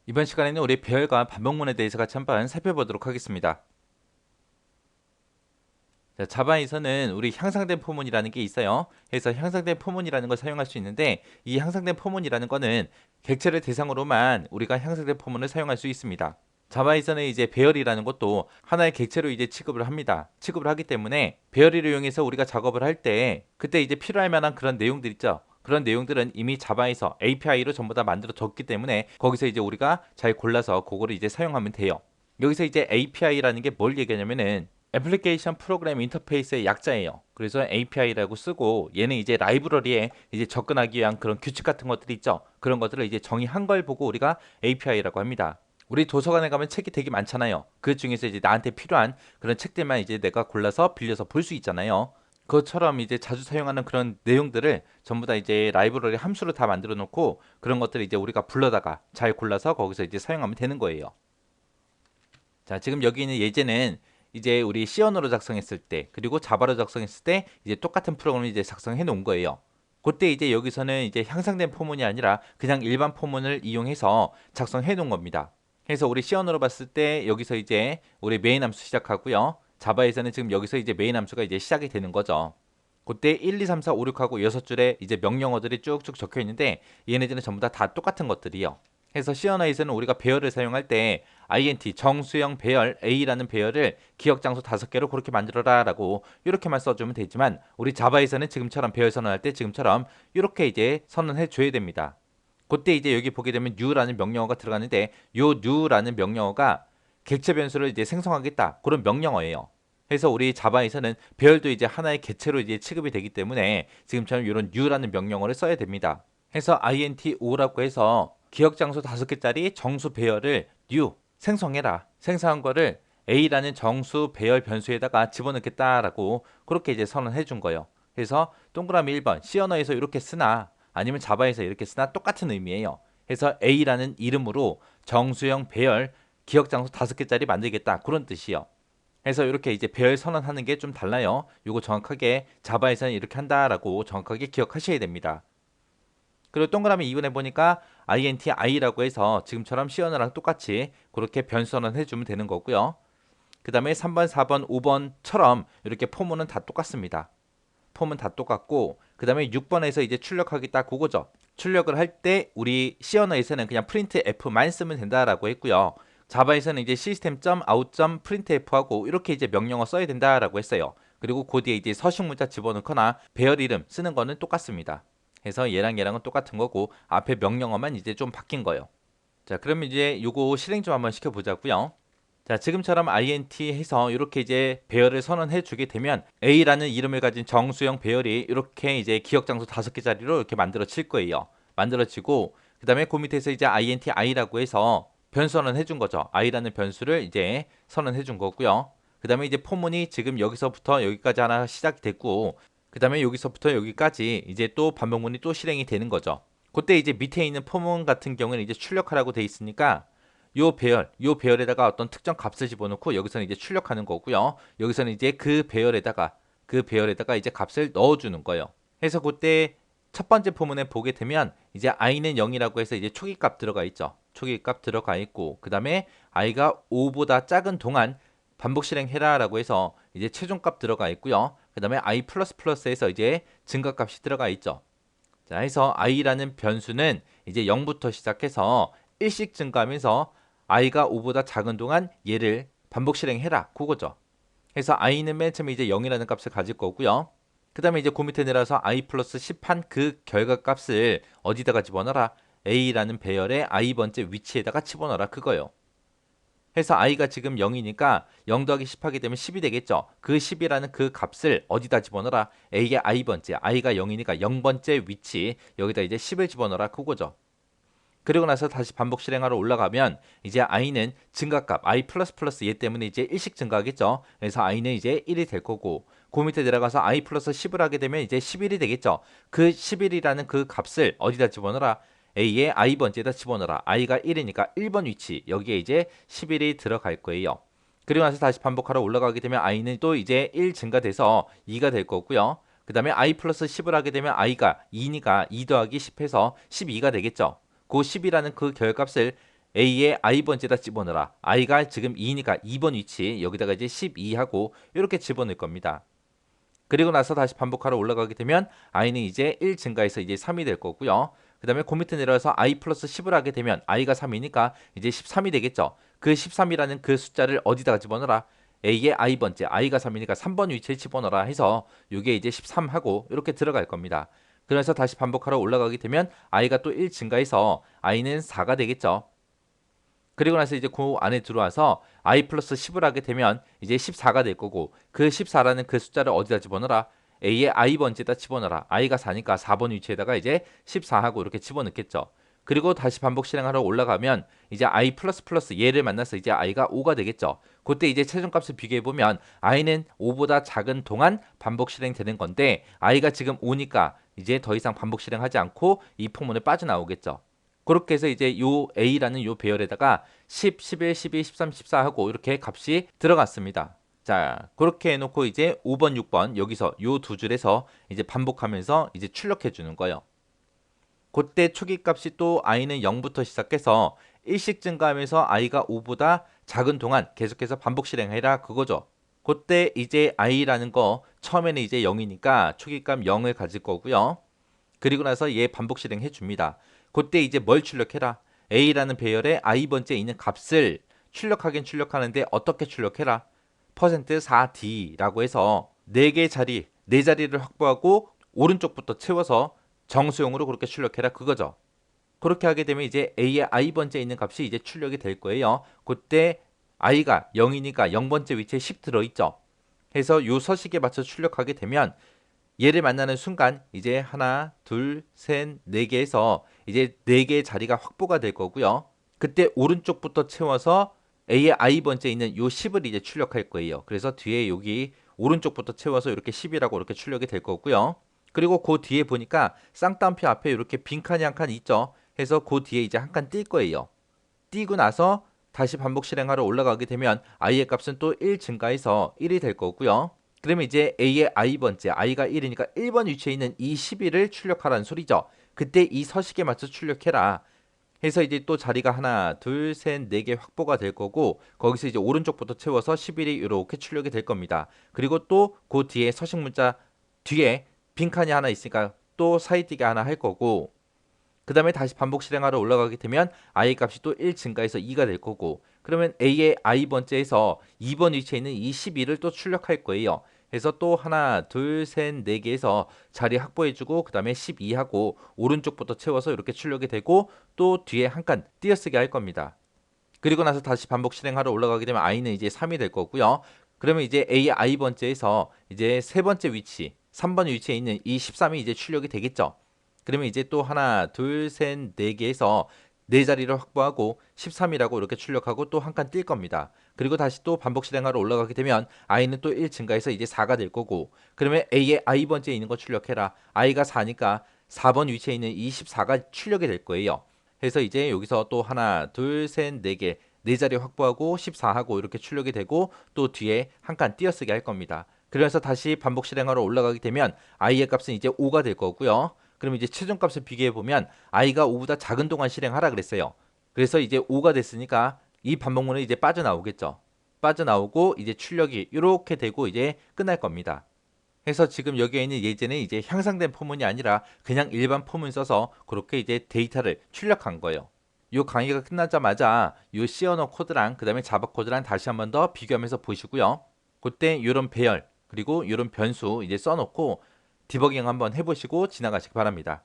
이번 시간에는 우리 배열과 반복문에 대해서 같이 한번 살펴보도록 하겠습니다. 자, 자바에서는 우리 향상된 포문이라는 게 있어요. 그래서 향상된 포문이라는 걸 사용할 수 있는데 이 향상된 포문이라는 거는 객체를 대상으로만 우리가 향상된 포문을 사용할 수 있습니다. 자바에서는 이제 배열이라는 것도 하나의 객체로 이제 취급을 합니다. 취급을 하기 때문에 배열이를 이용해서 우리가 작업을 할 때 그때 이제 필요할 만한 그런 내용들 있죠. 그런 내용들은 이미 자바에서 API로 전부 다 만들어졌기 때문에 거기서 이제 우리가 잘 골라서 그거를 이제 사용하면 돼요. 여기서 이제 API라는 게 뭘 얘기하냐면은 애플리케이션 프로그램 인터페이스의 약자예요. 그래서 API라고 쓰고 얘는 이제 라이브러리에 이제 접근하기 위한 그런 규칙 같은 것들이 있죠. 그런 것들을 이제 정의한 걸 보고 우리가 API라고 합니다. 우리 도서관에 가면 책이 되게 많잖아요. 그 중에서 이제 나한테 필요한 그런 책들만 이제 내가 골라서 빌려서 볼 수 있잖아요. 그것처럼 이제 자주 사용하는 그런 내용들을 전부 다 이제 라이브러리 함수로 다 만들어 놓고 그런 것들을 이제 우리가 불러다가 잘 골라서 거기서 이제 사용하면 되는 거예요. 자, 지금 여기 있는 예제는 이제 우리 C 언어로 작성했을 때 그리고 자바로 작성했을 때 이제 똑같은 프로그램을 이제 작성해 놓은 거예요. 그때 이제 여기서는 이제 향상된 포문이 아니라 그냥 일반 포문을 이용해서 작성해 놓은 겁니다. 그래서 우리 C 언어로 봤을 때 여기서 이제 우리 메인 함수 시작하고요. 자바에서는 지금 여기서 이제 메인 함수가 이제 시작이 되는 거죠. 그때 1, 2, 3, 4, 5, 6하고 6줄에 이제 명령어들이 쭉쭉 적혀 있는데 얘네들은 전부 다 똑같은 것들이요. 그래서 C 언어에서는 우리가 배열을 사용할 때 int 정수형 배열 a라는 배열을 기억 장소 5개로 그렇게 만들어라 라고 이렇게만 써주면 되지만 우리 자바에서는 지금처럼 배열 선언할 때 지금처럼 이렇게 이제 선언해 줘야 됩니다. 그때 이제 여기 보게 되면 new라는 명령어가 들어가는데 요 new라는 명령어가 객체 변수를 이제 생성하겠다 그런 명령어예요. 그래서 우리 자바에서는 배열도 이제 하나의 객체로 이제 취급이 되기 때문에 지금처럼 이런 new라는 명령어를 써야 됩니다. 해서 int5라고 해서 기억 장소 5개짜리 정수 배열을 new 생성해라. 생성한 거를 a라는 정수 배열 변수에다가 집어넣겠다라고 그렇게 이제 선언해 준 거예요. 그래서 동그라미 1번 C 언어에서 이렇게 쓰나 아니면 자바에서 이렇게 쓰나 똑같은 의미예요. 그래서 a라는 이름으로 정수형 배열 기억 장소 5개짜리 만들겠다 그런 뜻이요. 그래서 이렇게 이제 배열 선언하는 게 좀 달라요. 이거 정확하게 자바에서는 이렇게 한다라고 정확하게 기억하셔야 됩니다. 그리고 동그라미 2번에 보니까 INTI라고 해서 지금처럼 C 언어랑 똑같이 그렇게 변수 선언 해주면 되는 거고요. 그 다음에 3번, 4번, 5번처럼 이렇게 포문은 다 똑같습니다. 폼은 다 똑같고 그 다음에 6번에서 이제 출력하기 딱 그거죠. 출력을 할 때 우리 C 언어에서는 그냥 프린트 F만 쓰면 된다라고 했고요. 자바에서는 이제 system.out.printf 하고 이렇게 이제 명령어 써야 된다라고 했어요. 그리고 그 뒤에 이제 서식 문자 집어넣거나 배열 이름 쓰는 거는 똑같습니다. 그래서 얘랑은 똑같은 거고 앞에 명령어만 이제 좀 바뀐 거예요. 자, 그럼 이제 요거 실행 좀 한번 시켜보자고요. 자, 지금처럼 int 해서 이렇게 이제 배열을 선언해 주게 되면 a라는 이름을 가진 정수형 배열이 이렇게 이제 기억 장소 5개짜리로 이렇게 만들어질 거예요. 만들어지고 그다음에 그 밑에서 이제 inti라고 해서 변수 선언해 준 거죠. i라는 변수를 이제 선언해 준 거고요. 그다음에 이제 포문이 지금 여기서부터 여기까지 하나 시작이 됐고 그다음에 여기서부터 여기까지 이제 또 반복문이 또 실행이 되는 거죠. 그때 이제 밑에 있는 포문 같은 경우는 이제 출력하라고 돼 있으니까 요 배열에다가 어떤 특정 값을 집어넣고 여기서는 이제 출력하는 거고요. 여기서는 이제 그 배열에다가 이제 값을 넣어주는 거예요. 그래서 그때 첫 번째 포문에 보게 되면 이제 i는 0이라고 해서 이제 초기값 들어가 있죠. 초기값 들어가 있고 그 다음에 i가 5보다 작은 동안 반복 실행해라라고 해서 이제 최종값 들어가 있고요. 그 다음에 i 에서 이제 증가값이 들어가 있죠. 자, 해서 i라는 변수는 이제 0부터 시작해서 1씩 증가하면서 i가 5보다 작은 동안 얘를 반복 실행해라. 그거죠. 그래서 i는 맨 처음에 이제 0이라는 값을 가질 거고요. 그 다음에 이제 그 밑에 내려서 i 플러스 10한 그 결과값을 어디다가 집어넣어라? a라는 배열의 i번째 위치에다가 집어넣어라. 그거요. 해서 i가 지금 0이니까 0 더하기 10 하게 되면 10이 되겠죠. 그 10이라는 그 값을 어디다 집어넣어라? a의 i번째, i가 0이니까 0번째 위치 여기다 이제 10을 집어넣어라. 그거죠. 그리고 나서 다시 반복 실행하러 올라가면 이제 i는 증가값 i 플러스 플러스 얘 때문에 이제 1씩 증가하겠죠. 그래서 i는 이제 1이 될 거고 그 밑에 내려가서 i 플러스 10을 하게 되면 이제 11이 되겠죠. 그 11이라는 그 값을 어디다 집어넣어라? a의 i번째에다 집어넣어라. i가 1이니까 1번 위치 여기에 이제 11이 들어갈 거예요. 그리고 나서 다시 반복하러 올라가게 되면 i는 또 이제 1 증가돼서 2가 될 거고요. 그 다음에 i 플러스 10을 하게 되면 i가 2니까 2 더하기 10 해서 12가 되겠죠. 그 10이라는 그 결값을 A의 i번째에다 집어넣어라. i가 지금 2니까 2번 위치 여기다가 이제 12하고 이렇게 집어넣을 겁니다. 그리고 나서 다시 반복하러 올라가게 되면 i는 이제 1 증가해서 이제 3이 될 거고요. 그 다음에 그 밑에 내려와서 i 플러스 10을 하게 되면 i가 3이니까 이제 13이 되겠죠. 그 13이라는 그 숫자를 어디다가 집어넣어라? a의 i번째, i가 3이니까 3번 위치에 집어넣어라 해서 이게 이제 13하고 이렇게 들어갈 겁니다. 그래서 다시 반복하러 올라가게 되면 i가 또 1 증가해서 i는 4가 되겠죠. 그리고 나서 이제 그 안에 들어와서 i 플러스 10을 하게 되면 이제 14가 될 거고 그 14라는 그 숫자를 어디다 집어넣어라? a의 i번째에다 집어넣어라. i가 4니까 4번 위치에다가 이제 14하고 이렇게 집어넣겠죠. 그리고 다시 반복 실행하러 올라가면 이제 i 플러스 플러스 얘를 만나서 이제 i가 5가 되겠죠. 그때 이제 최종값을 비교해 보면 i는 5보다 작은 동안 반복 실행되는 건데 i가 지금 5니까 이제 더 이상 반복 실행하지 않고 이 포문을 빠져나오겠죠. 그렇게 해서 이제 요 A라는 요 배열에다가 10, 11, 12, 13, 14 하고 이렇게 값이 들어갔습니다. 자, 그렇게 해놓고 이제 5번, 6번 여기서 요 두 줄에서 이제 반복하면서 이제 출력해 주는 거예요. 그때 초기 값이 또 i는 0부터 시작해서 1씩 증가하면서 i가 5보다 작은 동안 계속해서 반복 실행해라 그거죠. 그때 이제 i라는 거 처음에는 이제 0이니까 초기값 0을 가질 거고요. 그리고 나서 얘 반복 실행해 줍니다. 그때 이제 뭘 출력해라? A라는 배열에 i번째에 있는 값을 출력하긴 출력하는데 어떻게 출력해라? %4D라고 해서 4개 자리, 4자리를 확보하고 오른쪽부터 채워서 정수용으로 그렇게 출력해라 그거죠. 그렇게 하게 되면 이제 A의 i번째에 있는 값이 이제 출력이 될 거예요. 그때 i가 0이니까 0번째 위치에 10 들어있죠. 해서 요 서식에 맞춰 출력하게 되면 얘를 만나는 순간 이제 하나, 둘, 셋, 네 개에서 이제 네 개의 자리가 확보가 될 거고요. 그때 오른쪽부터 채워서 A의 i번째에 있는 요 10을 이제 출력할 거예요. 그래서 뒤에 여기 오른쪽부터 채워서 이렇게 10이라고 이렇게 출력이 될 거고요. 그리고 그 뒤에 보니까 쌍따옴표 앞에 이렇게 빈칸이 한 칸 있죠. 해서 그 뒤에 이제 한 칸 뛸 거예요. 띄고 나서 다시 반복 실행하러 올라가게 되면 i의 값은 또 1 증가해서 1이 될 거고요. 그러면 이제 a의 i번째, i가 1이니까 1번 위치에 있는 이 11을 출력하라는 소리죠. 그때 이 서식에 맞춰 출력해라. 해서 이제 또 자리가 하나, 둘, 셋, 네 개 확보가 될 거고 거기서 이제 오른쪽부터 채워서 11이 이렇게 출력이 될 겁니다. 그리고 또 그 뒤에 서식 문자 뒤에 빈칸이 하나 있으니까 또 사이뛰기 하나 할 거고 그 다음에 다시 반복 실행하러 올라가게 되면 i 값이 또 1 증가해서 2가 될 거고 그러면 a의 i번째에서 2번 위치에 있는 이 12를 또 출력할 거예요. 그래서 또 하나, 둘, 셋, 네 개에서 자리 확보해주고 그 다음에 12하고 오른쪽부터 채워서 이렇게 출력이 되고 또 뒤에 한 칸 띄어쓰기 할 겁니다. 그리고 나서 다시 반복 실행하러 올라가게 되면 i는 이제 3이 될 거고요. 그러면 이제 a의 i번째에서 이제 세 번째 위치, 3번 위치에 있는 이 13이 이제 출력이 되겠죠. 그러면 이제 또 하나, 둘, 셋, 네 개에서 네 자리를 확보하고 13이라고 이렇게 출력하고 또 한 칸 뛸 겁니다. 그리고 다시 또 반복 실행하러 올라가게 되면 i는 또 1 증가해서 이제 4가 될 거고 그러면 a의 i번째에 있는 거 출력해라. i가 4니까 4번 위치에 있는 24가 출력이 될 거예요. 해서 이제 여기서 또 하나, 둘, 셋, 네 개, 네 자리 확보하고 14하고 이렇게 출력이 되고 또 뒤에 한 칸 띄어쓰기 할 겁니다. 그래서 다시 반복 실행하러 올라가게 되면 i의 값은 이제 5가 될 거고요. 그럼 이제 최종값을 비교해 보면 i가 5보다 작은 동안 실행하라 그랬어요. 그래서 이제 5가 됐으니까 이 반복문은 이제 빠져나오겠죠. 빠져나오고 이제 출력이 이렇게 되고 이제 끝날 겁니다. 해서 지금 여기에 있는 예제는 이제 향상된 포문이 아니라 그냥 일반 포문 써서 그렇게 이제 데이터를 출력한 거예요. 이 강의가 끝나자마자 이 C 언어 코드랑 그 다음에 자바 코드랑 다시 한번 더 비교하면서 보시고요. 그때 이런 배열 그리고 이런 변수 이제 써놓고 디버깅 한번 해보시고 지나가시기 바랍니다.